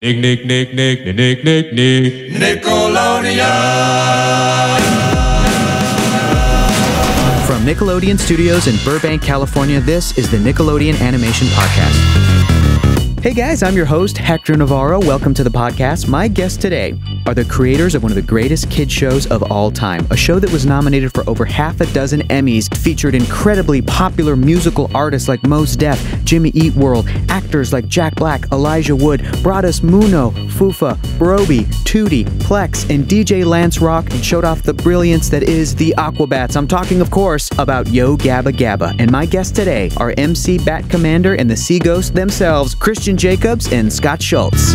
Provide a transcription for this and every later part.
Nick. Nickelodeon. From Nickelodeon Studios in Burbank, California, this is the Nickelodeon Animation Podcast. Hey guys, I'm your host, Hector Navarro. Welcome to the podcast. My guests today are the creators of one of the greatest kids shows of all time, a show that was nominated for over half a dozen Emmys, featured incredibly popular musical artists like Mos Def, Jimmy Eat World, actors like Jack Black, Elijah Wood, Broadus Muno, Fufa, Broby, Tootie, Plex, and DJ Lance Rock, and showed off the brilliance that is the Aquabats. I'm talking, of course, about Yo Gabba Gabba. And my guests today are MC Bat Commander and the Sea Ghost themselves, Christian Jacobs and Scott Schultz.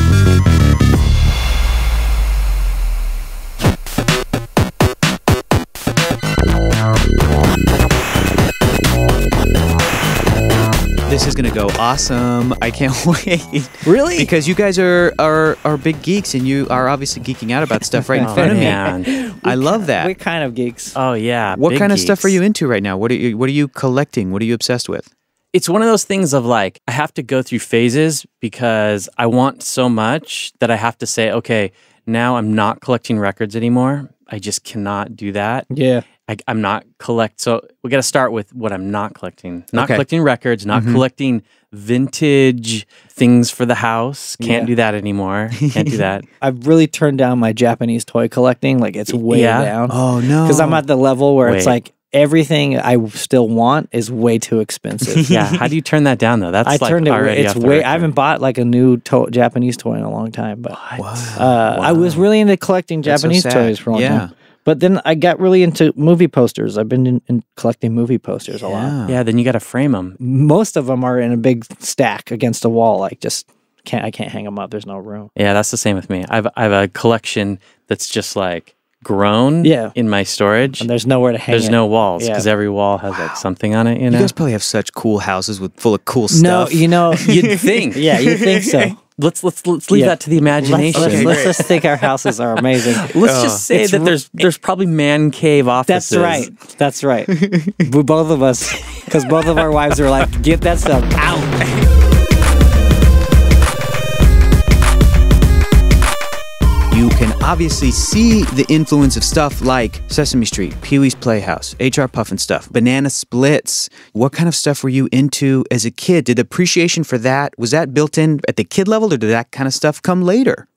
This is gonna go awesome. I can't wait. Really? Because you guys are big geeks, and you are obviously geeking out about stuff right in front of me. I love that. We're kind of geeks. Oh yeah. What kind of geeks. stuff are you into right now? What are you collecting? What are you obsessed with? It's one of those things of like, I have to go through phases because I want so much that I have to say, okay, now I'm not collecting records anymore. I just cannot do that. Yeah. I'm not So we got to start with what I'm not collecting. Not Okay. collecting records, not collecting vintage things for the house. Can't do that anymore. Can't do that. I've really turned down my Japanese toy collecting. Like, it's way down. Oh, no. Because I'm at the level where it's Wait. like everything I still want is way too expensive. Yeah. How do you turn that down though? That's I like turned it. already It's off the way. record. I haven't bought like a new Japanese toy in a long time. But Wow. I was really into collecting That's so Japanese sad. toys for a long Yeah. time. But then I got really into movie posters. I've been in collecting movie posters a lot. Yeah, then you got to frame them. Most of them are in a big stack against a wall. Like, just I can't hang them up. There's no room. Yeah, that's the same with me. I have a collection that's just like grown in my storage. And there's nowhere to hang There's it. no walls because Yeah. every wall has like something on it, you know? You guys probably have such cool houses full of cool No, stuff. you know, You'd think. yeah, you think so. Let's leave that to the imagination. Let's just think our houses are amazing. Let's just say that there's probably man cave offices. That's right. Both of us, because both of our wives are like, get that stuff out. You can obviously see the influence of stuff like Sesame Street, Pee-wee's Playhouse, H.R. Pufnstuf, Banana Splits. What kind of stuff were you into as a kid? Did appreciation for that, was that built in at the kid level, or did that kind of stuff come later?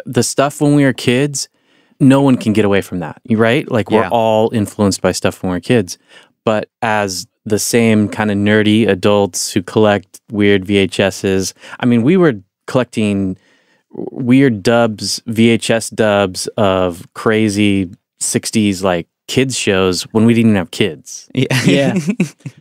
The stuff when we were kids, no one can get away from that, right? Like we're all influenced by stuff when we're kids. But as the same kind of nerdy adults who collect weird VHSs, I mean, we were collecting weird VHS dubs of crazy 60s like kids shows when we didn't even have kids. Yeah.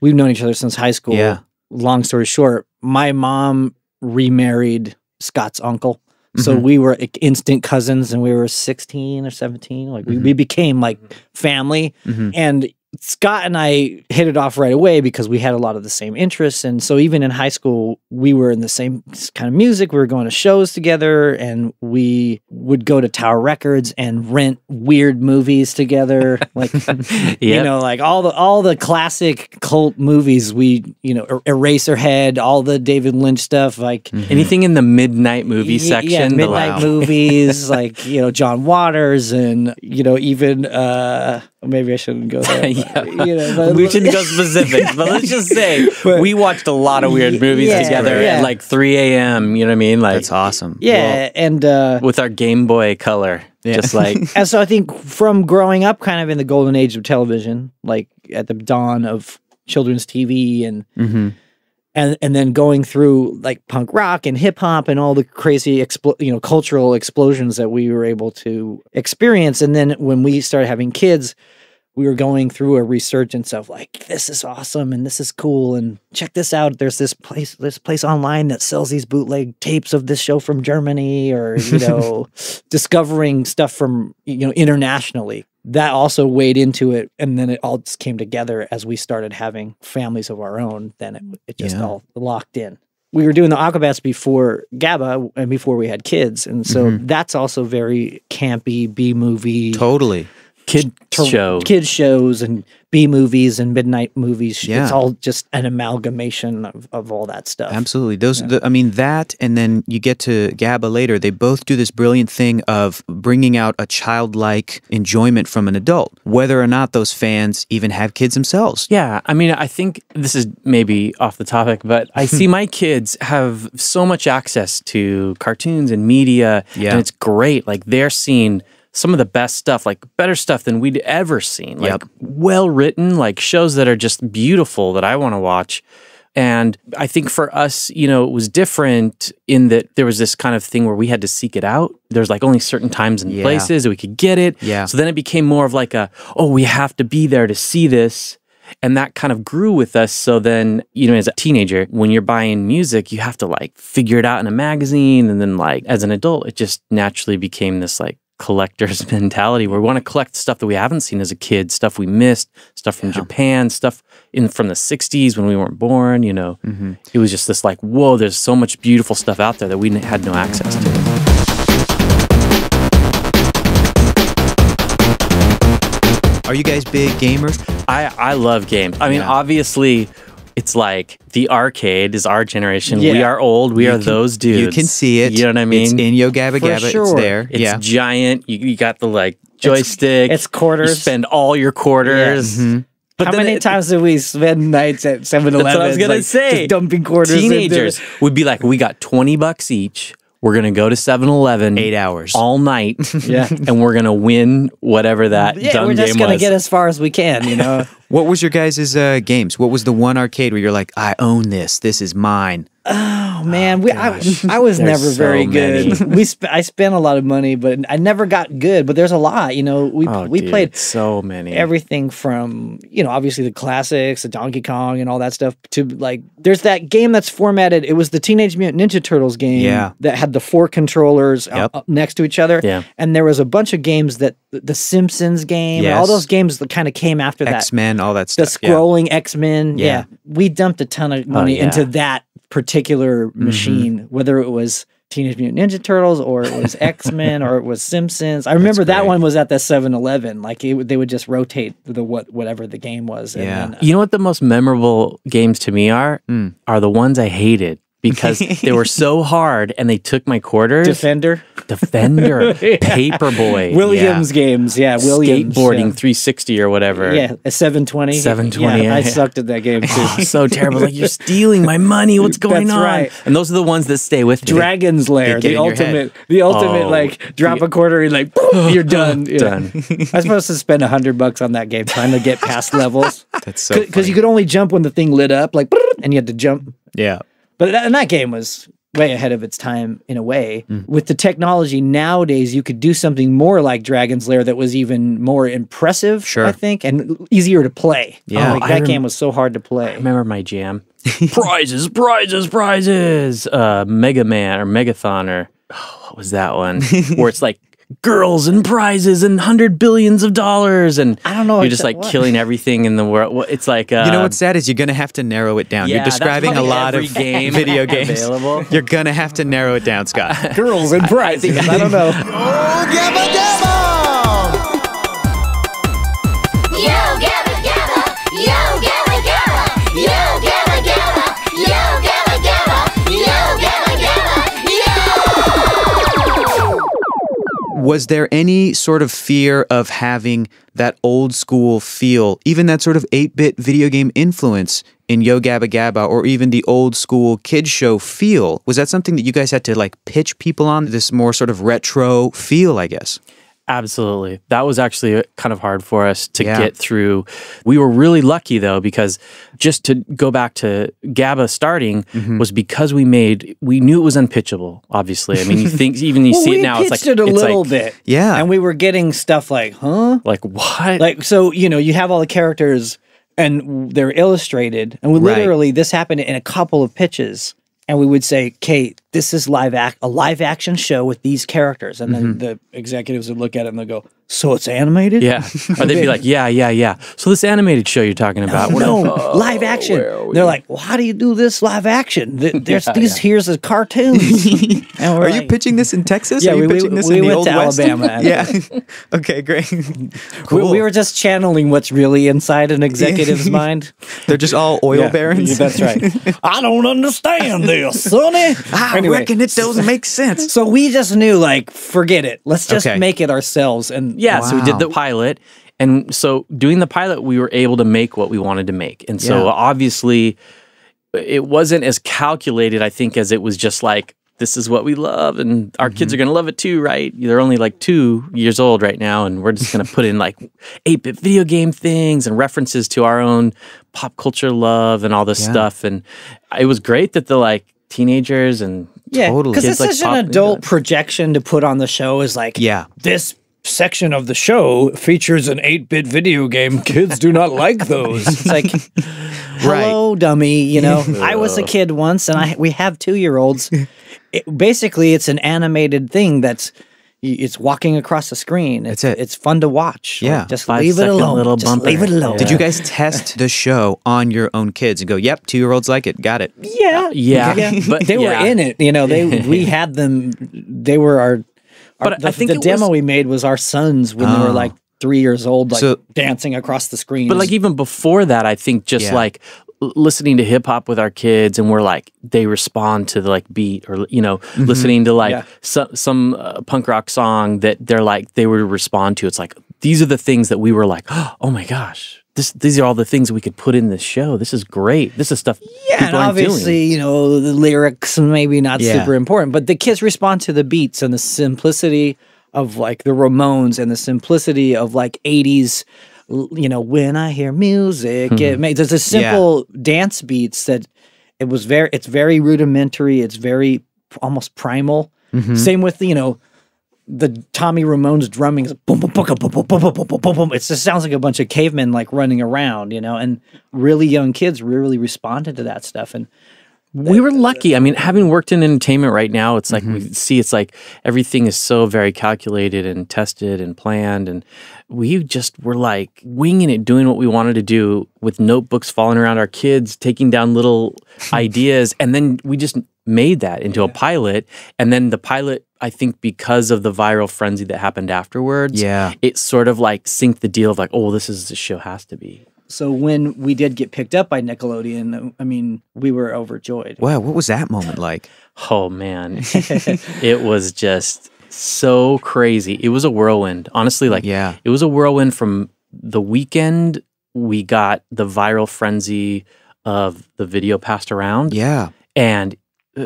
We've known each other since high school. Yeah. Long story short, my mom remarried Scott's uncle. So we were instant cousins, and we were 16 or 17. Like we became like family. And Scott and I hit it off right away because we had a lot of the same interests. And so even in high school, we were in the same kind of music. We were going to shows together, and we would go to Tower Records and rent weird movies together. Like, you know, like all the classic cult movies, Eraserhead, all the David Lynch stuff, like Anything in the midnight movie section. yeah, midnight movies, like, John Waters, and, even, maybe I shouldn't go there. But, We shouldn't go specifics, but let's just say we watched a lot of weird movies together at like 3 a.m. You know what I mean? Like, That's awesome. Yeah, and with our Game Boy Color, just like and so I think from growing up kind of in the golden age of television, like at the dawn of children's TV, and then going through like punk rock and hip hop and all the crazy cultural explosions that we were able to experience, and then when we started having kids, we were going through a resurgence of like, this is awesome and this is cool, and check this out. There's this place online that sells these bootleg tapes of this show from Germany, or, discovering stuff from, internationally. That also weighed into it. And then it all just came together as we started having families of our own. Then it just all locked in. We were doing the Aquabats before Gabba and before we had kids. And so that's also very campy, B-movie. Totally. kids shows and B movies and midnight movies. Yeah. It's all just an amalgamation of all that stuff. Absolutely. That, and then you get to Gabba later. They both do this brilliant thing of bringing out a childlike enjoyment from an adult, whether or not those fans even have kids themselves. Yeah. I mean, I think this is maybe off the topic, but I see my kids have so much access to cartoons and media, and it's great. Like, they're seeing some of the best stuff, like better stuff than we'd ever seen, like well written, like shows that are just beautiful that I want to watch. And I think for us, you know, it was different in that there was this kind of thing where we had to seek it out. There's like only certain times and places that we could get it. Yeah. So then it became more of like we have to be there to see this. And that kind of grew with us. So then, you know, as a teenager, when you're buying music, you have to like figure it out in a magazine. And then like as an adult, it just naturally became this like collector's mentality where we want to collect stuff that we haven't seen as a kid, stuff we missed, stuff from Japan, stuff from the 60s when we weren't born, you know. It was just this like, whoa, there's so much beautiful stuff out there that we had no access to. Are you guys big gamers? I love games. I mean, obviously, it's like the arcade is our generation. Yeah. We are old. We are those dudes. You can see it. You know what I mean? It's in Yo Gabba Gabba. sure. It's there. It's giant. You got the like joystick. It's quarters. You spend all your quarters. But How then many times do we spend nights at 7-Eleven? That's what I was gonna say. Just dumping quarters. Teenagers would be like, we got $20 each. We're going to go to 7-Eleven 8 hours all night. And we're going to win whatever that dumb game was. We're just going to get as far as we can, you know. What was your guys' games? What was the one arcade where you're like, I own this. This is mine. Oh man, I was never very good. I spent a lot of money, but I never got good. But there's a lot, you know. We played so many, everything from, you know, obviously the classics, the Donkey Kong and all that stuff, to like there's that game that's formatted. It was the Teenage Mutant Ninja Turtles game that had the 4 controllers up next to each other. Yeah. And there was a bunch of games that the Simpsons game, and all those games that kind of came after that. X-Men, all that The stuff. scrolling X-Men. Yeah. We dumped a ton of money into that particular machine, whether it was Teenage Mutant Ninja Turtles or it was X-Men or it was Simpsons. I remember that one was at the 7-Eleven. Like they would just rotate whatever the game was. And then, you know what the most memorable games to me are the ones I hated. Because they were so hard and they took my quarters. Defender, Paperboy. Williams games, Williams. Skateboarding 360 or whatever. Yeah, a 720. 720. Yeah, I sucked at that game too. So terrible. Like, you're stealing my money. What's going on? Right. And those are the ones that stay with me. Dragon's Lair, the ultimate, like drop a quarter and like you're done. Done. I was supposed to spend $100 on that game trying to get past levels. That's so because you could only jump when the thing lit up, like, and you had to jump. Yeah. But that game was way ahead of its time in a way. With the technology nowadays, you could do something more like Dragon's Lair that was even more impressive, I think, and easier to play. Yeah. That game was so hard to play. I remember my jam. Prizes. Mega Man or Megathon or what was that one? Where it's like girls and prizes and $100 billion and I don't know. You're just like killing everything in the world. It's like you know what's sad is you're gonna have to narrow it down. You're describing a lot of video games. Available. You're gonna have to narrow it down, Scott. Girls and prizes. I don't know. Oh, Gabba Gabba! Yo, Gabba Gabba! Yo, Gabba Gabba! Yo, Gabba Gabba! Yo, Gabba Gabba! Yo, Gabba Gabba! Yo! Was there any sort of fear of having that old school feel, even that sort of 8-bit video game influence in Yo Gabba Gabba, or even the old school kids show feel? Was that something that you guys had to like pitch people on, this more sort of retro feel, I guess? Absolutely. That was actually kind of hard for us to get through. We were really lucky, though, because just to go back to Gabba starting was because we knew it was unpitchable, obviously. I mean, you think, even you see it now, it's like... We pitched it a little bit. Yeah. And we were getting stuff like, huh? Like, what? Like, so, you know, you have all the characters and they're illustrated. And we literally, this happened in a couple of pitches. And we would say, Kate, this is a live action show with these characters. And then the executives would look at it and they'll go, so it's animated? Yeah. Or they'd be like, yeah. So this animated show you're talking about. No, live action. They're like, well, how do you do this live action? Here's a cartoon. Are you pitching this in Texas? Yeah, Are you pitching this in the went Old to West? Alabama. Yeah. Okay, great. Cool. We were just channeling what's really inside an executive's mind. They're just all oil barons? That's right. I don't understand this, sonny. I reckon it doesn't make sense. So we just knew, like, forget it. Let's just make it ourselves. And yeah, so we did the pilot. And so doing the pilot, we were able to make what we wanted to make. And so obviously it wasn't as calculated, I think, as it was just like, this is what we love and our kids are going to love it too, right? They're only like 2 years old right now. And we're just going to put in like 8-bit video game things and references to our own pop culture love and all this stuff. And it was great that the like teenagers and totally, because it's such an adult projection to put on the show is like, this section of the show features an 8-bit video game. Kids do not like those. It's like, hello, dummy. You know, I was a kid once, and we have 2-year-olds. Basically, it's an animated thing it's walking across the screen. It's fun to watch. Yeah, like, just leave it alone. Just leave it alone. Did you guys test the show on your own kids and go, "Yep, 2-year-olds like it, got it"? Yeah. But they were in it. You know, we had them. They were our. But I think the demo we made was our sons when they were like 3 years old, like dancing across the screen. But like even before that, I think just like listening to hip hop with our kids, and we're like they respond to the like beat, or listening to like some punk rock song that they would respond to. It's like these are the things that we were like, oh my gosh. These are all the things we could put in this show. This is great. This is stuff. Yeah, and obviously, the lyrics maybe not super important, but the kids respond to the beats and the simplicity of like the Ramones and the simplicity of like 80s. When I hear music, there's a simple dance beats that it's very rudimentary. It's very almost primal. Same with the Tommy Ramones drumming is boom, boom, boom, boom, boom, boom, boom, boom, boom, boom. It just sounds like a bunch of cavemen like running around, and really young kids really responded to that stuff. And we were lucky. I mean, having worked in entertainment right now, it's like we see it's like everything is so very calculated and tested and planned. And we just were like winging it, doing what we wanted to do with notebooks falling around our kids, taking down little ideas. And then we just made that into a pilot. And then the pilot, I think because of the viral frenzy that happened afterwards, it sort of like synced the deal of like, oh, this is the show has to be. So when we did get picked up by Nickelodeon, I mean, we were overjoyed. Wow, what was that moment like? Oh, man. It was just so crazy. It was a whirlwind. Honestly, it was a whirlwind from the weekend we got the viral frenzy of the video passed around. Yeah. And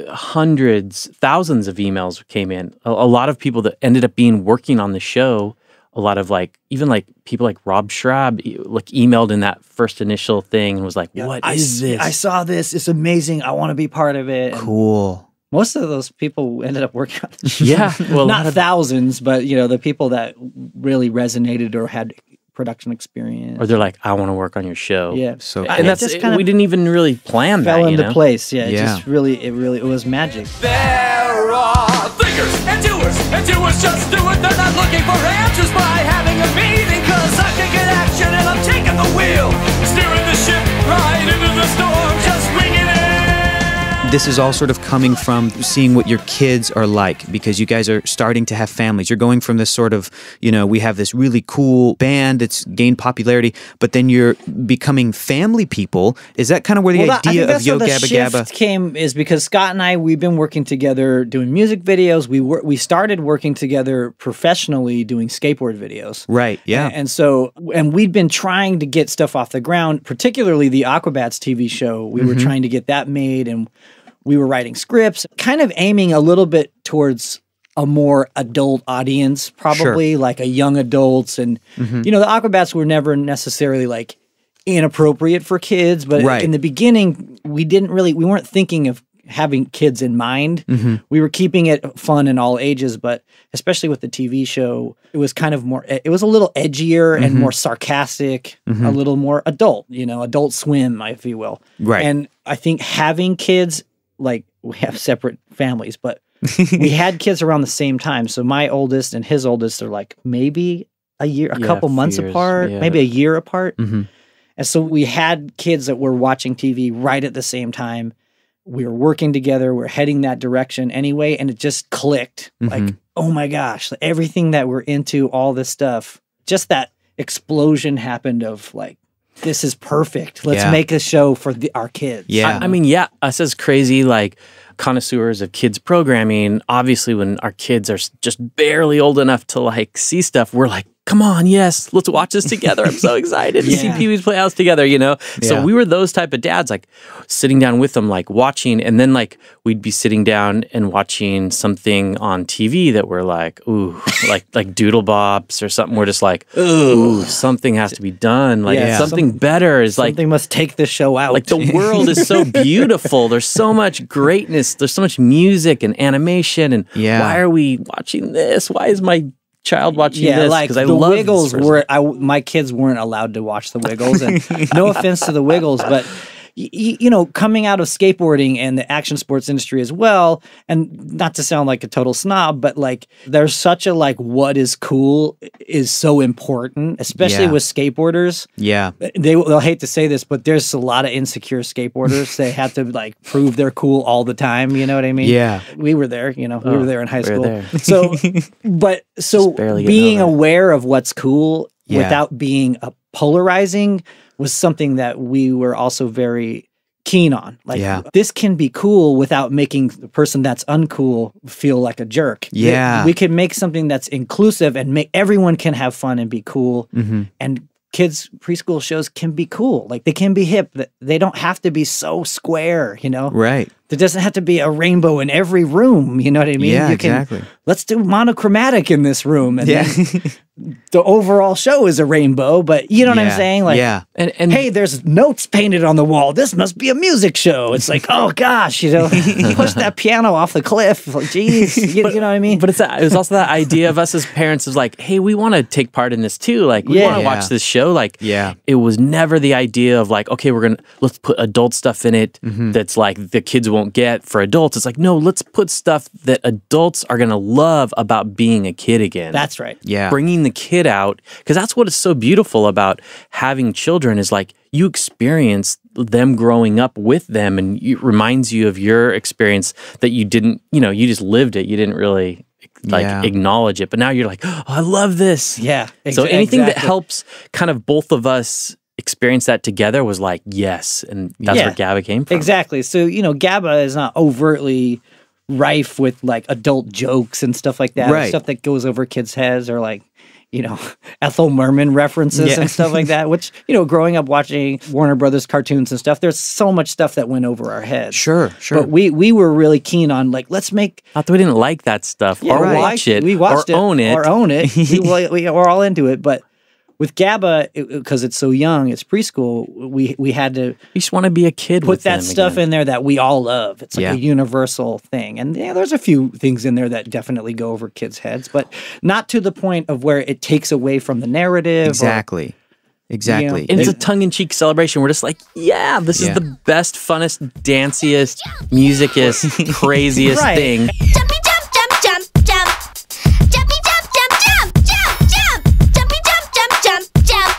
hundreds, thousands of emails came in. A lot of people that ended up working on the show. A lot of even people like Rob Schrab emailed in that first initial thing and was like, "What is this? I saw this. It's amazing. I want to be part of it." Cool. Most of those people ended up working on the show. Yeah, well, not thousands, but the people that really resonated or had production experience, or they're like, "I want to work on your show." Yeah, so and that's just we didn't even really plan that. Fell into place. Yeah, it was magic. There are thinkers and doers just do it. They're not looking for answers by having a meeting, 'cause I can get action and I'm taking the wheel, steering the ship right into the storm, just bringing it. This is all sort of coming from seeing what your kids are like, because you guys are starting to have families. You're going from this sort of, we have this really cool band that's gained popularity, but then you're becoming family people. Is that kind of where the idea of Yo Gabba Gabba came? Is because Scott and I, we've been working together doing music videos. We started working together professionally doing skateboard videos. Right, yeah. And we'd been trying to get stuff off the ground, particularly the Aquabats TV show. We were trying to get that made, and we were writing scripts, kind of aiming a little bit towards a more adult audience, probably like a young adults. And, the Aquabats were never necessarily like inappropriate for kids, but in the beginning, we weren't thinking of having kids in mind. We were keeping it fun in all ages, but especially with the TV show, it was kind of more, it was a little edgier and more sarcastic, a little more adult, Adult Swim, if you will. Right. And I think having kids like we have separate families, but we had kids around the same time. So my oldest and his oldest are like maybe a couple months apart, maybe a year apart. And so we had kids that were watching TV right at the same time. We were working together. We're heading that direction anyway. And it just clicked. Like, oh my gosh, everything that we're into, all this stuff, just that explosion happened of like, this is perfect. Let's make a show for our kids. Yeah. I mean, us as crazy, like, connoisseurs of kids programming, obviously when our kids are just barely old enough to like see stuff, we're like, come on, yes, let's watch this together. I'm so excited to see Pee-wee's Playhouse together, you know? So we were those type of dads, like sitting down with them, like watching, and then like we'd be sitting down and watching something on TV that we're like, ooh, like Doodle Bops or something. We're just like, ooh, something has to be done. Like something better is like, something must take the show out. like the world is so beautiful. There's so much greatness. There's so much music and animation. And why are we watching this? Why is my child watching this? Like because I the love Wiggles were my kids weren't allowed to watch the Wiggles, and no offense to the Wiggles, but you know, coming out of skateboarding and the action sports industry as well, and not to sound like a total snob, but like there's such a like what is cool is so important, especially with skateboarders. Yeah. They'll hate to say this, but there's a lot of insecure skateboarders. They have to like prove they're cool all the time. You know what I mean? Yeah. We were there, you know, we were there in high we were school. there. So barely getting being over it. aware of what's cool without being polarizing was something that we were also very keen on. Like this can be cool without making the person that's uncool feel like a jerk. Yeah. We can make something that's inclusive and make everyone can have fun and be cool. And kids preschool shows can be cool. Like they can be hip. They don't have to be so square, you know? Right. There doesn't have to be a rainbow in every room. You know what I mean? Yeah, you can, exactly. Let's do monochromatic in this room. And then the overall show is a rainbow, but you know what I'm saying? Like, and hey, there's notes painted on the wall. This must be a music show. It's like, oh gosh, you know, push that piano off the cliff. Like, geez, you know what I mean? But it was also that idea of us as parents is like, hey, we want to take part in this too. Like, we want to watch this show. Like, it was never the idea of like, okay, let's put adult stuff in it that's like the kids won't get for adults. It's like, no, let's put stuff that adults are going to love about being a kid again. That's right. Yeah. Bringing the kid out, because that's what is so beautiful about having children is like you experience them growing up with them, and it reminds you of your experience that you didn't, you know, you just lived it. You didn't really like acknowledge it, but now you're like, oh, I love this. Yeah. So anything that helps kind of both of us experience that together was like, yes. And that's where Gabba came from. Exactly. So, you know, Gabba is not overtly rife with like adult jokes and stuff like that. Right. Stuff that goes over kids' heads, or like, you know, Ethel Merman references and stuff like that, which, you know, growing up watching Warner Brothers cartoons and stuff, there's so much stuff that went over our heads. Sure. But we were really keen on like, let's make... Not that we didn't like that stuff or watch it we watched or own it. Or own it. we were all into it, but with Gabba, because it's so young, it's preschool, we had to... You just want to be a kid put with that them stuff again. in there that we all love. It's like a universal thing. And there's a few things in there that definitely go over kids' heads, but not to the point of where it takes away from the narrative. Exactly. Exactly. And it's a tongue-in-cheek celebration. We're just like, this is the best, funnest, danciest, musicest, craziest thing. Jumpy jump jump jump jump. Jumpy jump jump jump jump jump. Jumpy jump jump jump jump.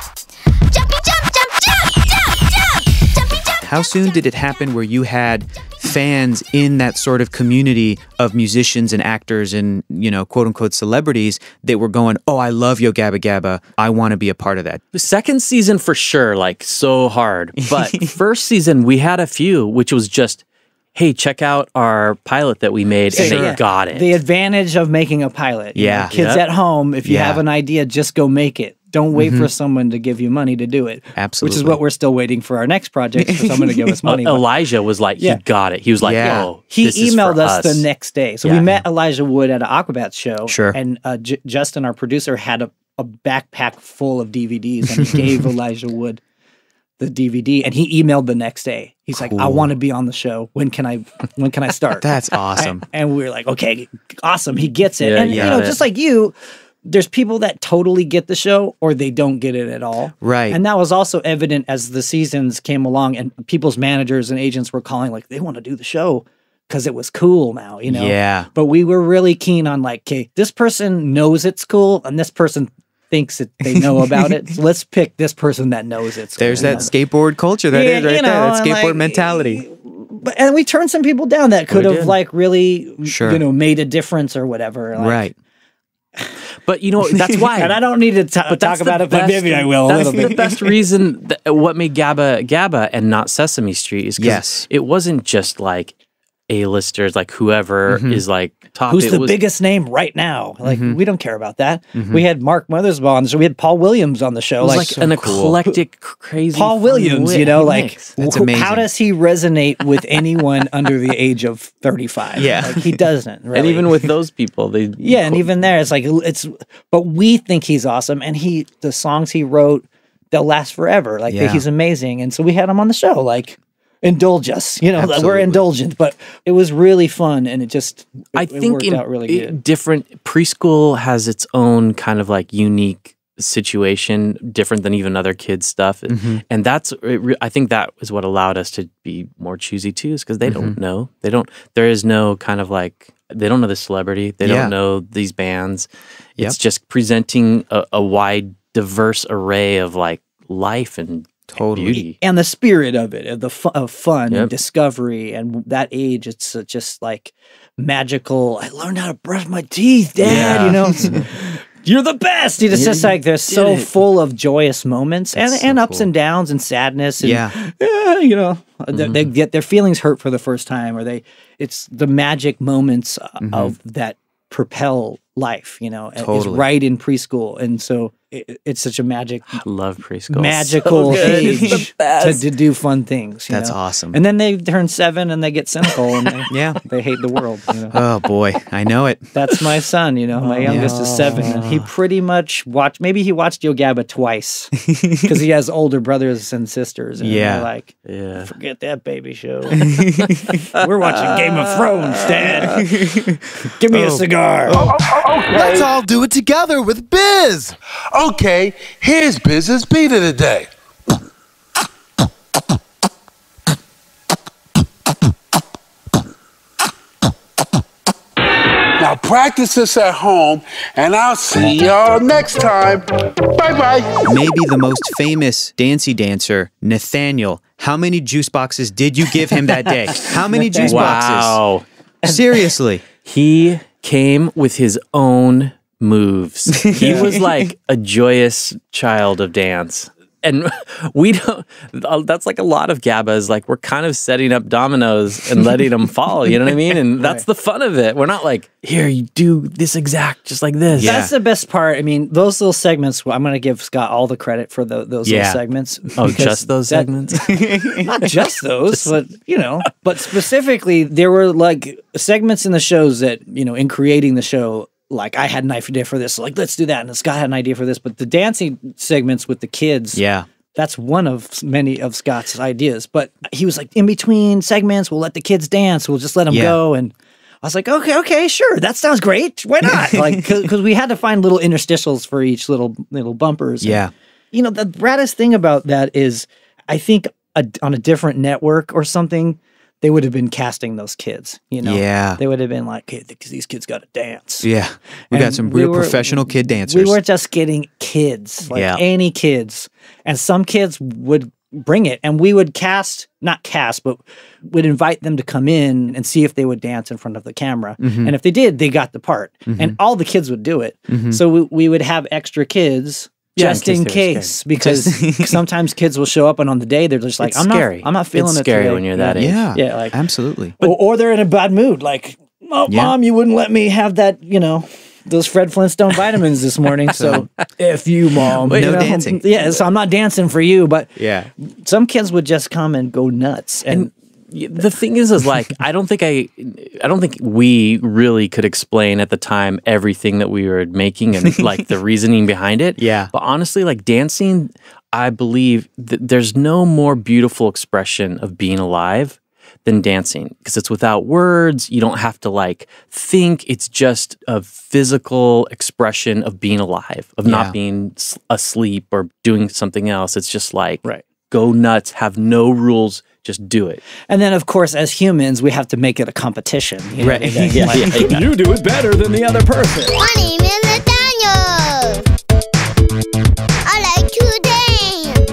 Jumpy jump jump jump jump jump. Jumpy jump. How soon did it happen where you had fans in that sort of community of musicians and actors and, you know, quote unquote celebrities that were going, oh, I love Yo Gabba Gabba. I want to be a part of that. The second season for sure, like so hard. But first season, we had a few, which was just, hey, check out our pilot that we made, and they got it. The advantage of making a pilot. You know, kids at home, if you have an idea, just go make it. Don't wait for someone to give you money to do it. Absolutely. Which is what we're still waiting for our next project, for someone to give us money. Elijah was like, he got it. He was like, oh, he this is emailed for us the next day. So we met Elijah Wood at an Aquabats show. Sure. And Justin, our producer, had a backpack full of DVDs, and he gave Elijah Wood the DVD, and he emailed the next day. He's like, I want to be on the show. When can I start? That's awesome. And we were like, okay, awesome. He gets it. Yeah, and, you know, just like you, there's people that totally get the show or they don't get it at all. Right. And that was also evident as the seasons came along and people's managers and agents were calling like, they want to do the show. because it was cool now, you know? Yeah. But we were really keen on like, okay, this person knows it's cool and this person thinks that they know about it. So let's pick this person that knows it's cool. There's that skateboard culture that is right there. That skateboard mentality. And we turned some people down that could have like really, Sure. you know, made a difference or whatever. Like, Right. But you know, that's why. And I don't need to talk about it, but maybe I will a That's little bit. the best reason what made Gabba Gabba and not Sesame Street is because it wasn't just like A-listers, like whoever is like top. Who's the biggest name right now? Like, we don't care about that. We had Mark Mothersbaugh on the show. We had Paul Williams on the show. It was like an eclectic, crazy Paul Williams, you know, like, That's amazing. how does he resonate with anyone under the age of 35? Yeah. Like, he doesn't, really. And even with those people, they and even there, it's like, but we think he's awesome. And the songs he wrote, they'll last forever. Like, he's amazing. And so we had him on the show, like, indulge us, you know, we're indulgent, but it was really fun and it worked out really good. Different preschool has its own kind of like unique situation, different than even other kids' stuff, and I think that is what allowed us to be more choosy too, is because they don't know, there is no kind of like, they don't know the celebrity, they don't know these bands. It's just presenting a wide, diverse array of like life and beauty. And the spirit of it, of fun and discovery, and that age, it's just like magical. I learned how to brush my teeth, Dad. You know, you're the best. It's just like they're so full of joyous moments and ups and downs and sadness. And, you know, they get their feelings hurt for the first time, or it's the magic moments of that propel life. You know, is right in preschool, and so. It's such a I love preschool. Magical age to do fun things. That's know? awesome. And then they turn 7 and they get cynical and they hate the world. You know? Oh boy, I know it. That's my son. You know, my youngest is 7, and he pretty much watched. Maybe he watched Yo Gabba twice because he has older brothers and sisters. And they're like, forget that baby show. We're watching Game of Thrones, Dad. Give me a cigar. Let's all do it together with Biz. Okay, here's Biz's beat of the day. Now practice this at home, and I'll see y'all next time. Bye-bye. Maybe the most famous Dancey dancer, Nathaniel. How many juice boxes did you give him that day? How many juice boxes? Seriously. He came with his own moves. He was like a joyous child of dance. And we don't, that's like a lot of Gabbas, like we're kind of setting up dominoes and letting them fall, you know what I mean? And that's the fun of it. We're not like, here, you do this exact, just like this. That's the best part. I mean, those little segments, I'm going to give Scott all the credit for those little segments. Oh, just those segments? Not just those, but, you know, but specifically, there were like segments in the shows that, you know, in creating the show, like I had an idea for this, like let's do that, and Scott had an idea for this. But the dancing segments with the kids, that's one of many of Scott's ideas. But he was like, in between segments, we'll let the kids dance. We'll just let them go. And I was like, okay, sure, that sounds great. Why not? Like, because we had to find little interstitials for each little bumpers. Yeah, and, you know, the raddest thing about that is, I think on a different network or something, they would have been casting those kids, you know? Yeah. They would have been like, hey, these kids got to dance. Yeah. We got some real professional kid dancers. We weren't just getting kids, like any kids. And some kids would bring it, and we would not cast, but would invite them to come in and see if they would dance in front of the camera. And if they did, they got the part. And all the kids would do it. So we would have extra kids just in case, because sometimes kids will show up and on the day they're just like, I'm not feeling it. It's scary today. when you're that age. Yeah, like absolutely. Or they're in a bad mood, like, oh, Mom, you wouldn't let me have that, you know, those Fred Flintstone vitamins this morning. So F you, Mom. No you know? dancing. Yeah, so I'm not dancing for you, but yeah, some kids would just come and go nuts. And the thing is like, I don't think we really could explain at the time everything that we were making and like the reasoning behind it. Yeah. But honestly, like dancing, I believe there's no more beautiful expression of being alive than dancing, because it's without words. You don't have to like think. It's just a physical expression of being alive, of not being asleep or doing something else. It's just like, go nuts, have no rules, Just do it. And then, of course, as humans, we have to make it a competition. You know? Right. You do it better than the other person. My name is Nathaniel. I like to dance.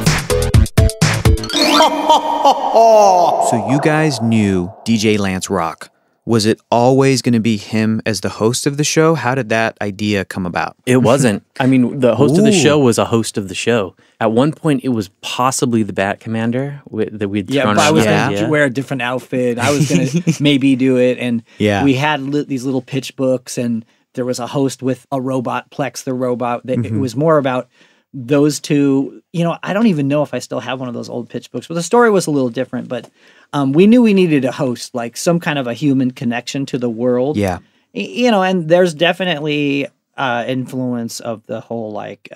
So you guys knew DJ Lance Rock. Was it always going to be him as the host of the show? How did that idea come about? It wasn't. I mean, the host of the show was a host of the show. At one point, it was possibly the Bat Commander that we'd thrown but I around was the going to idea. wear a different outfit. I was going to maybe do it. And Yeah. we had these little pitch books, and there was a host with a robot, Plex the robot. That It was more about those two. You know, I don't even know if I still have one of those old pitch books, but the story was a little different. But we knew we needed a host, like some kind of a human connection to the world. Yeah. You know, and there's definitely influence of the whole like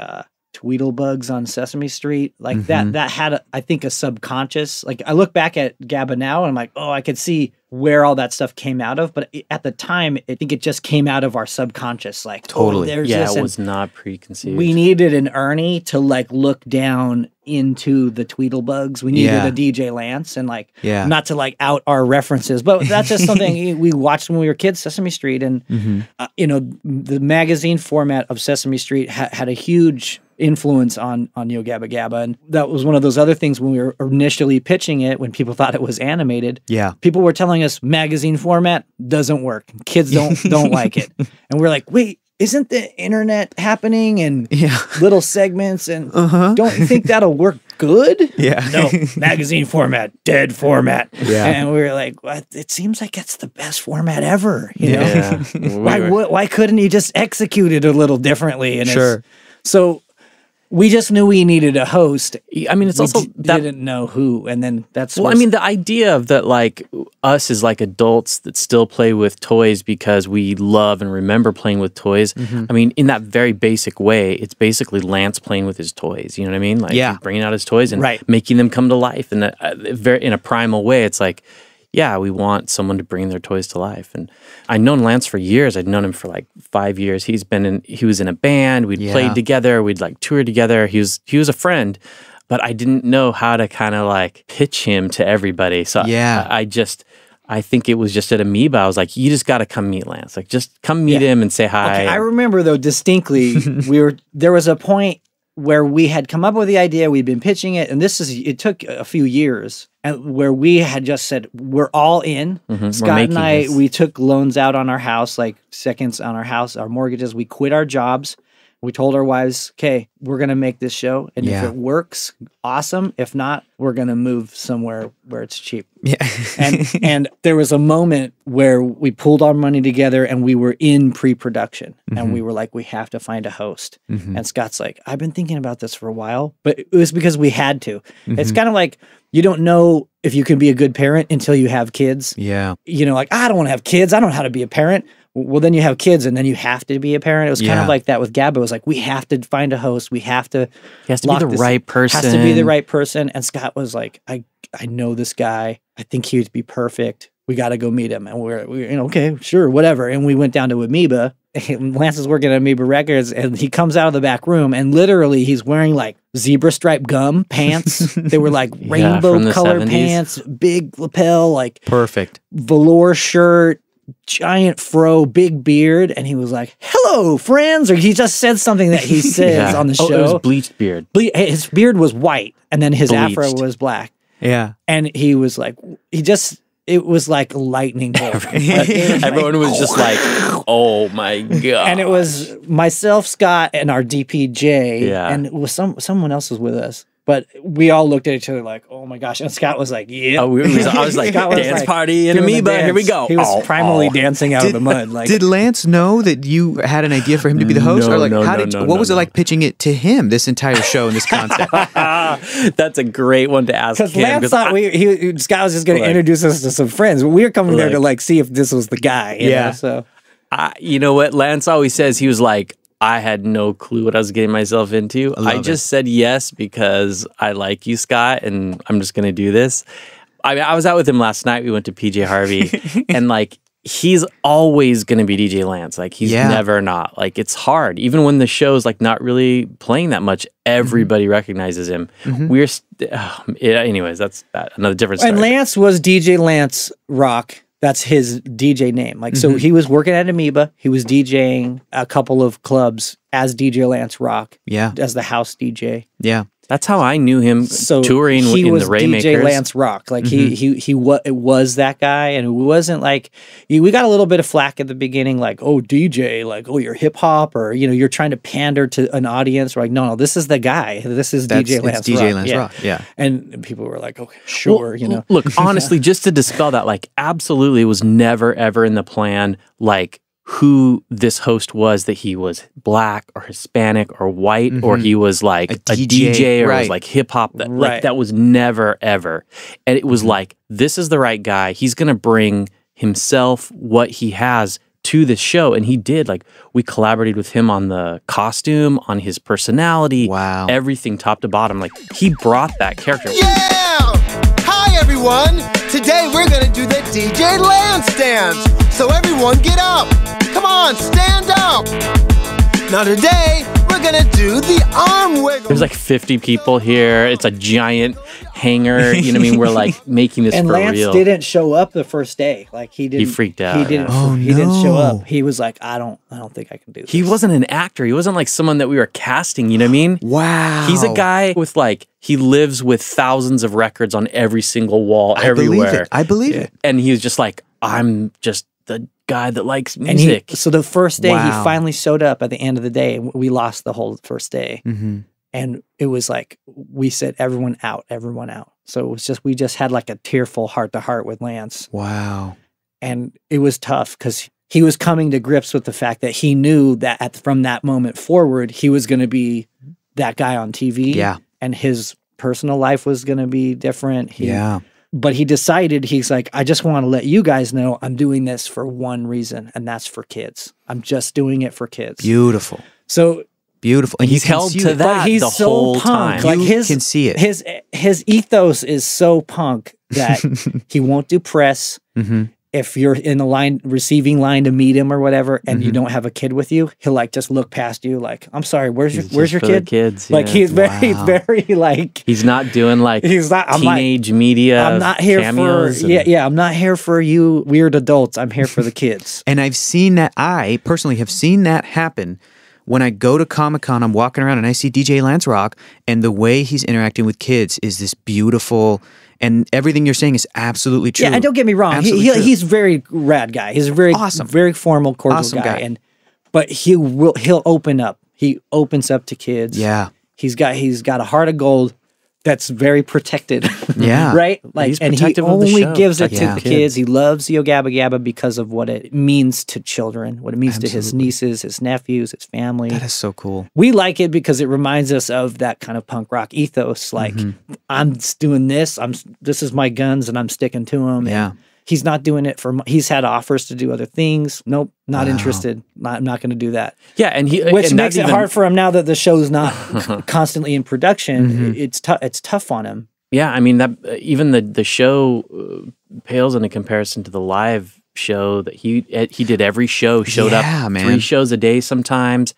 Tweedlebugs on Sesame Street, like that had I think a subconscious, like I look back at Gabba now and I'm like, oh, I could see where all that stuff came out of, but at the time I think it just came out of our subconscious, like Totally. there's Yeah, this, it and was not preconceived. we needed an Ernie to like look down into the Tweedlebugs. We needed Yeah. a DJ Lance, and like Yeah. not to like out our references, but that's just something we watched when we were kids, Sesame Street, and you know, the magazine format of Sesame Street had a huge influence on Gabba Gabba, and that was one of those other things when we were initially pitching it, when people thought it was animated. Yeah. People were telling us magazine format doesn't work, kids don't like it, and we're like, wait, isn't the internet happening and little segments, and don't you think that'll work good? Yeah. No, magazine format, dead format. Yeah. And we were like, what? It seems like it's the best format ever. You know, Yeah. why couldn't he just execute it a little differently? And Sure. so we just knew we needed a host. I mean, it's also that. Didn't know who, and then that's Well, I mean, the idea of that, like us as like adults that still play with toys because we love and remember playing with toys. I mean, in that very basic way, it's basically Lance playing with his toys. You know what I mean? Like Yeah. he's bringing out his toys and Right. making them come to life in a primal way. It's like, yeah, we want someone to bring their toys to life. And I'd known Lance for years. I'd known him for like 5 years. He was in a band. We'd played together. We'd like toured together. He was a friend, but I didn't know how to kind of like pitch him to everybody. So I think it was just at Amoeba. I was like, you just got to come meet Lance. Like, just come meet him and say hi. Okay, I remember though distinctly. There was a point where we had come up with the idea. We'd been pitching it, and it took a few years. And where we had just said, we're all in. Scott and I, we took loans out on our house, like seconds on our house, our mortgages. We quit our jobs. We told our wives, okay, we're going to make this show. And if it works, awesome. If not, we're going to move somewhere where it's cheap. Yeah. and there was a moment where we pulled our money together and we were in pre-production. And we were like, we have to find a host. And Scott's like, I've been thinking about this for a while, but it was because we had to. It's kind of like, you don't know if you can be a good parent until you have kids. Yeah. You know, like, I don't want to have kids. I don't know how to be a parent. Well, then you have kids and then you have to be a parent. It was kind of like that with Gabba. It was like, we have to find a host. We have to. He has to be the right person. Has to be the right person. And Scott was like, I know this guy. I think he would be perfect. We got to go meet him. And we're okay, sure, whatever. And we went down to Amoeba. And Lance is working at Amoeba Records, and he comes out of the back room, and literally he's wearing like zebra stripe gum pants. They were like rainbow color 70s. pants, big lapel, like Perfect. velour shirt, giant fro, big beard, and he was like, "Hello, friends," or he just said something that he says on the show. It was bleached beard. His beard was white, and then his afro Bleached. was black. Yeah. And he was like, it was like a lightning bolt. Everyone was just like, "Oh my god!" And it was myself, Scott, and our DPJ, Yeah. and it was someone else was with us. But we all looked at each other like, "Oh my gosh!" And Scott was like, "Yeah." I was like, Scott was dance like party in doing the Amoeba. Here we dance. go. He was primally dancing out of the mud. Like, Did Lance know that you had an idea for him to be the host? Or like, what was it like pitching it to him, this entire show and this concept? That's a great one to ask him. because Lance thought Scott was just going to introduce us to some friends. We were coming there to like see if this was the guy. You know, so you know what Lance always says? He was like, I had no clue what I was getting myself into. I just said yes because I like you, Scott, and I'm just going to do this. I mean, I was out with him last night. We went to PJ Harvey, and like, he's always going to be DJ Lance. Like, he's never not. Like, it's hard. Even when the show's like not really playing that much, everybody recognizes him. We're anyways, that's another different story. And Lance was DJ Lance Rock. That's his DJ name. Like, so he was working at Amoeba. He was DJing a couple of clubs as DJ Lance Rock. Yeah. As the house DJ. Yeah. That's how I knew him, touring in the Raymakers. He was DJ Lance Rock. Like, it was that guy, and it wasn't like, we got a little bit of flack at the beginning, like, oh, DJ, like, oh, you're hip-hop, or, you're trying to pander to an audience. We're like, no, this is the guy. This is DJ Lance Rock. DJ Lance Rock, yeah. And people were like, okay, sure, Look, honestly, just to dispel that, like, absolutely, it was never, ever in the plan, like, who this host was, that he was black or Hispanic or white, or he was like a DJ or was like hip hop. Like, that was never, ever. And it was like, this is the right guy. He's going to bring himself, what he has, to the show. And he did. Like, we collaborated with him on the costume, on his personality. Wow. Everything top to bottom. Like, he brought that character. Yeah! Hi, everyone! Today we're gonna do the DJ Lance dance. So everyone get up. Come on, stand up. Now today, we're gonna do the arm wiggle. There's like 50 people here. It's a giant hangar. You know what I mean? We're like making this and for Lance real. didn't show up the first day. Like, he didn't. He freaked out. He didn't. He didn't show up. He was like, I don't think I can do this. He wasn't an actor. He wasn't like someone that we were casting. You know what I mean? Wow. He's a guy with like, he lives with thousands of records on every single wall, everywhere. I believe it. And he was just like, I'm just the guy that likes music. So the first day, he finally showed up at the end of the day. We lost the whole first day. And it was like, we said, everyone out. So it was just, we just had like a tearful heart-to-heart with Lance. Wow. And it was tough because he was coming to grips with the fact that he knew that from that moment forward, he was going to be that guy on TV. Yeah. And his personal life was going to be different. Yeah. But he decided, he's like, I just want to let you guys know I'm doing this for one reason, and that's for kids. I'm just doing it for kids. Beautiful. So beautiful. And he's held to that he's the so whole punk. time. Like, you can see it. His ethos is so punk that he won't do press. If you're in the receiving line to meet him or whatever, and you don't have a kid with you, he'll like just look past you like, I'm sorry, where's your kid? Kids, like, he's very like, he's not doing like I'm teenage media. I'm not here cameos for I'm not here for you weird adults. I'm here for the kids. And I've seen that. I personally have seen that happen. When I go to Comic-Con, I'm walking around and I see DJ Lance Rock, and the way he's interacting with kids is this beautiful, and everything you're saying is absolutely true. Yeah, and don't get me wrong, he's a very rad guy. He's a very awesome, very formal, cordial awesome guy. But he'll open up. He opens up to kids. Yeah, he's got a heart of gold. That's very protected. Yeah. Right? Like, he's and he protective of the only show. gives it to Yeah. the kids. He loves Yo Gabba Gabba because of what it means to children, what it means to his nieces, his nephews, his family. that is so cool. We like it because it reminds us of that kind of punk rock ethos. Like, I'm doing this. This is my guns, and I'm sticking to them. Yeah. He's not doing it for. He's had offers to do other things. Nope, not interested. I'm not going to do that. Yeah, and Which and makes it hard for him now that the show's not constantly in production. It's tough. It's tough on him. Yeah, I mean, that even the show pales in a comparison to the live show that he did. Every show showed up, man. 3 shows a day sometimes.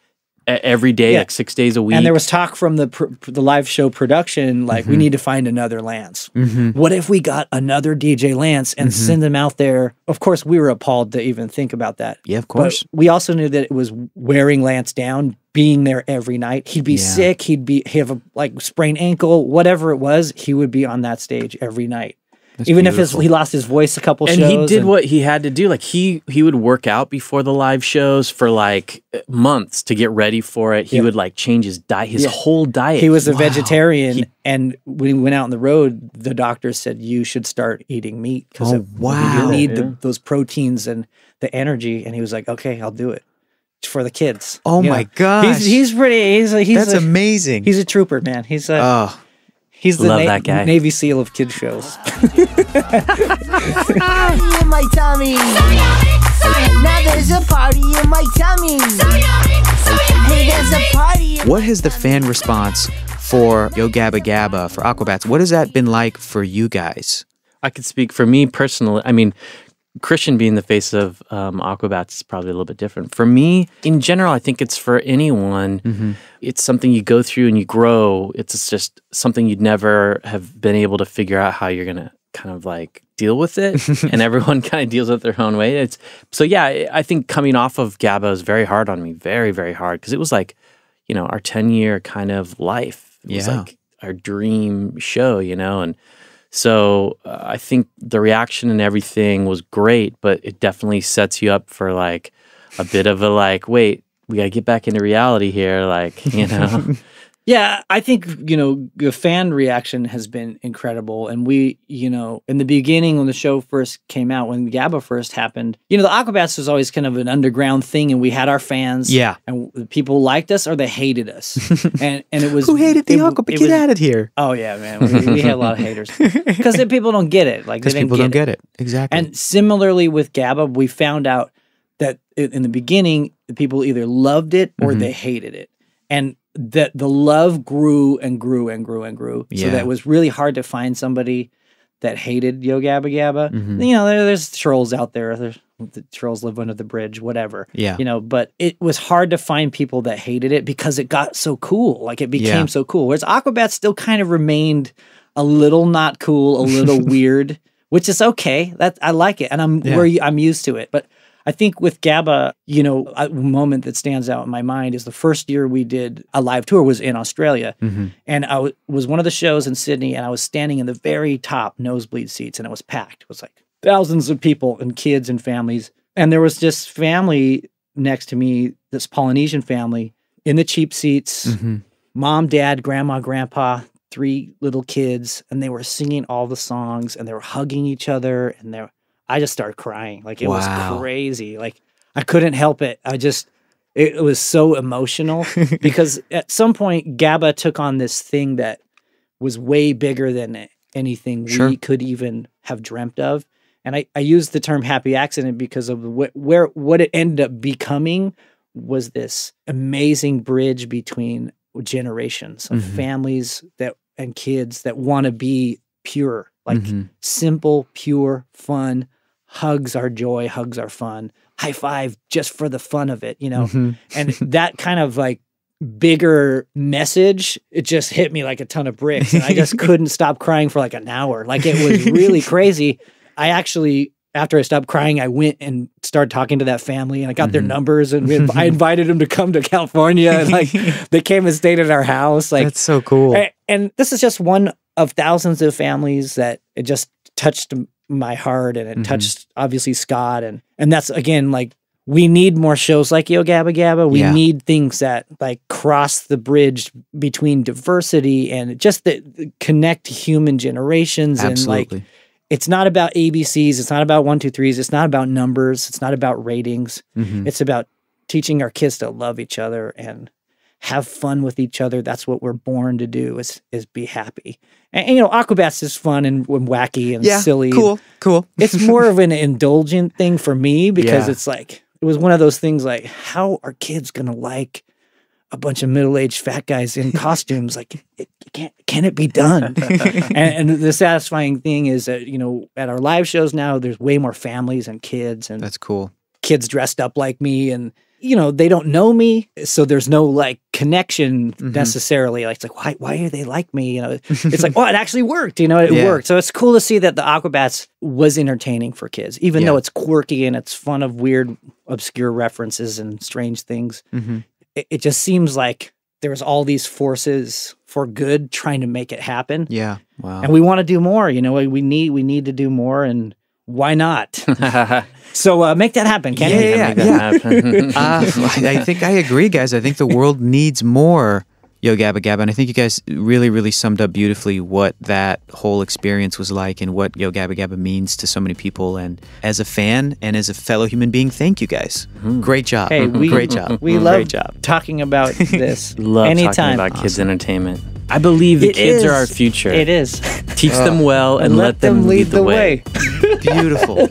Every day, like 6 days a week. And there was talk from the live show production, like, we need to find another Lance. What if we got another DJ Lance and send him out there? Of course, we were appalled to even think about that. Yeah, of course. But we also knew that it was wearing Lance down, being there every night. He'd be sick. He'd have a sprained ankle, whatever it was. He would be on that stage every night. That's Even beautiful. if he lost his voice a couple and shows. he did what he had to do. Like, he would work out before the live shows for like months to get ready for it. He would like change his diet, his whole diet. He was a vegetarian, and when he went out on the road, the doctor said, you should start eating meat because you need those proteins and the energy. And he was like, okay, I'll do it. It's for the kids. Oh my gosh. He's pretty. That's amazing. He's a trooper, man. He's the Love that guy. Navy SEAL of kid shows. in my tummy. Now there's a party in my tummy. Hey, there's a party. What has the fan response for Yo Gabba Gabba, for Aquabats, what has that been like for you guys? I could speak for me personally. I mean, Christian being the face of Aquabats is probably a little bit different. For me, in general, I think it's for anyone. It's something you go through and you grow. It's just something you'd never have been able to figure out how you're going to kind of like deal with it. And everyone kind of deals with it their own way. So yeah, I think coming off of Gabba was very hard on me. Very, very hard. Because it was like, you know, our 10-year kind of life. It was like our dream show, you know, and so I think the reaction and everything was great, but it definitely sets you up for like a bit of a like, wait, we got to get back into reality here, like, you know. Yeah, I think, you know, the fan reaction has been incredible. And we, you know, in the beginning when the show first came out, when Gabba first happened, you know, the Aquabats was always kind of an underground thing, and we had our fans. Yeah. And people liked us or they hated us. and it was... Who hated the Aquabats? Get out of here. Oh, yeah, man. We had a lot of haters. Because people don't get it. Like, because people don't get it. Exactly. And similarly with Gabba, we found out that in the beginning, people either loved it or they hated it. And that the love grew and grew and grew and grew. Yeah. So that it was really hard to find somebody that hated Yo Gabba Gabba. You know, there's trolls out there. The trolls live under the bridge, whatever. Yeah. You know, but it was hard to find people that hated it because it got so cool. Like, it became so cool. Whereas Aquabats still kind of remained a little not cool, a little weird, which is okay. I like it. And I'm used to it. But I think with Gabba, you know, a moment that stands out in my mind is the first year we did a live tour was in Australia. And I was one of the shows in Sydney, and I was standing in the very top nosebleed seats, and it was packed. It was like thousands of people and kids and families. And there was this family next to me, this Polynesian family, in the cheap seats, mom, dad, grandma, grandpa, 3 little kids, and they were singing all the songs, and they were hugging each other, and I just started crying. Like, it was crazy. Like, I couldn't help it. It was so emotional because at some point Gabba took on this thing that was way bigger than anything we could even have dreamt of. And I used the term happy accident because of what it ended up becoming was this amazing bridge between generations of families and kids that want to be pure, like simple, pure, fun. Hugs are joy, hugs are fun. High five just for the fun of it, you know? And that kind of like bigger message, it just hit me like a ton of bricks. And I just couldn't stop crying for like an hour. Like, it was really crazy. I actually, after I stopped crying, I went and started talking to that family, and I got their numbers, and I invited them to come to California, and like they came and stayed at our house. Like, that's so cool. And this is just one of thousands of families that it just touched my heart, and it touched obviously Scott, and that's again, like, we need more shows like Yo Gabba Gabba. We need things that like cross the bridge between diversity and just that connect human generations. Absolutely. And like, it's not about ABCs, it's not about 1, 2, 3s, it's not about numbers, it's not about ratings. It's about teaching our kids to love each other and have fun with each other. That's what we're born to do, is be happy. And you know, Aquabats is fun and wacky and silly. Cool. It's more of an indulgent thing for me because it's like, it was one of those things like, how are kids going to like a bunch of middle-aged fat guys in costumes? Like, can it be done? and the satisfying thing is that, you know, at our live shows now, there's way more families and kids, and that's cool. Kids dressed up like me, and you know, they don't know me, so there's no like connection necessarily. Like, it's like, why are they like me? You know, it's like, oh, it actually worked. You know, it worked. So it's cool to see that the Aquabats was entertaining for kids, even though it's quirky and it's fun of weird, obscure references and strange things. It just seems like there's all these forces for good trying to make it happen. Yeah, wow. And we want to do more. You know, we need to do more, and why not? So make that happen, can you? Yeah. I think I agree, guys. I think the world needs more Yo Gabba Gabba, and I think you guys really, really summed up beautifully what that whole experience was like and what Yo Gabba Gabba means to so many people. And as a fan and as a fellow human being, thank you guys. Great job. Hey, great job. We love talking about this. Love talking about kids' entertainment. I believe the kids are our future. It is. Teach them well and let them lead the way. Beautiful.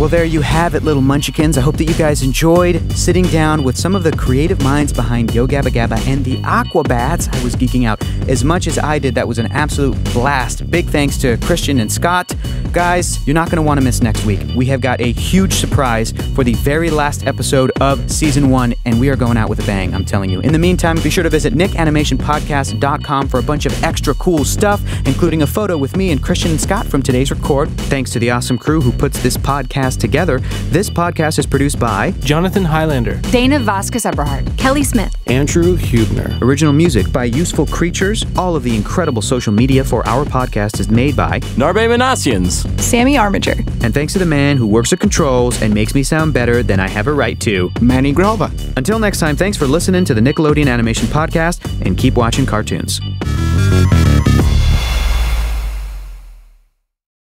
Well, there you have it, little munchkins. I hope that you guys enjoyed sitting down with some of the creative minds behind Yo Gabba Gabba and the Aquabats. I was geeking out as much as I did. That was an absolute blast. Big thanks to Christian and Scott. Guys, you're not going to want to miss next week. We have got a huge surprise for the very last episode of Season 1, and we are going out with a bang, I'm telling you. In the meantime, be sure to visit nickanimationpodcast.com for a bunch of extra cool stuff, including a photo with me and Christian and Scott from today's record. Thanks to the awesome crew who puts this podcast together. This podcast is produced by Jonathan Highlander, Dana Vasquez-Eberhardt, Kelly Smith, Andrew Hubner. Original music by Useful Creatures. All of the incredible social media for our podcast is made by Narbe Manassians, Sammy Armiger. And thanks to the man who works the controls and makes me sound better than I have a right to, Manny Grova. Until next time, thanks for listening to the Nickelodeon Animation Podcast, and keep watching cartoons.